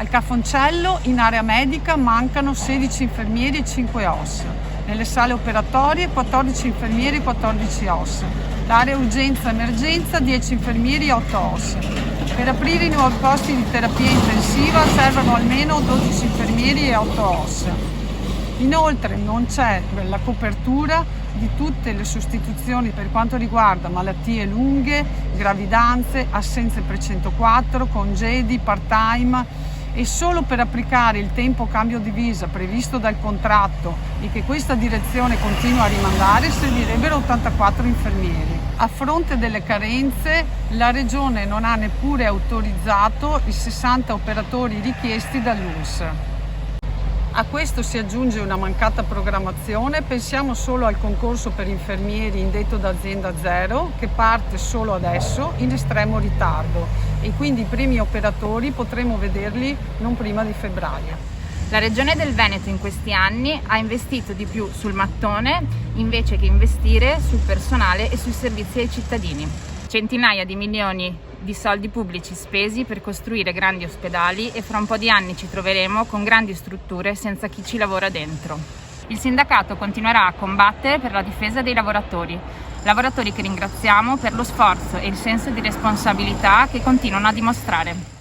Al Cafoncello, in area medica, mancano 16 infermieri e 5 OS. Nelle sale operatorie 14 infermieri e 14 OS. L'area urgenza-emergenza 10 infermieri e 8 OS. Per aprire i nuovi posti di terapia intensiva servono almeno 12 infermieri e 8 OS. Inoltre non c'è la copertura di tutte le sostituzioni per quanto riguarda malattie lunghe, gravidanze, assenze pre-104, congedi, part-time, e solo per applicare il tempo cambio divisa previsto dal contratto e che questa direzione continua a rimandare servirebbero 84 infermieri. A fronte delle carenze, la Regione non ha neppure autorizzato i 60 operatori richiesti dall'ULSS. A questo si aggiunge una mancata programmazione. Pensiamo solo al concorso per infermieri indetto da Azienda Zero, che parte solo adesso in estremo ritardo, e quindi i primi operatori potremo vederli non prima di febbraio. La Regione del Veneto in questi anni ha investito di più sul mattone invece che investire sul personale e sui servizi ai cittadini. Centinaia di milioni di soldi pubblici spesi per costruire grandi ospedali e fra un po' di anni ci troveremo con grandi strutture senza chi ci lavora dentro. Il sindacato continuerà a combattere per la difesa dei lavoratori che ringraziamo per lo sforzo e il senso di responsabilità che continuano a dimostrare.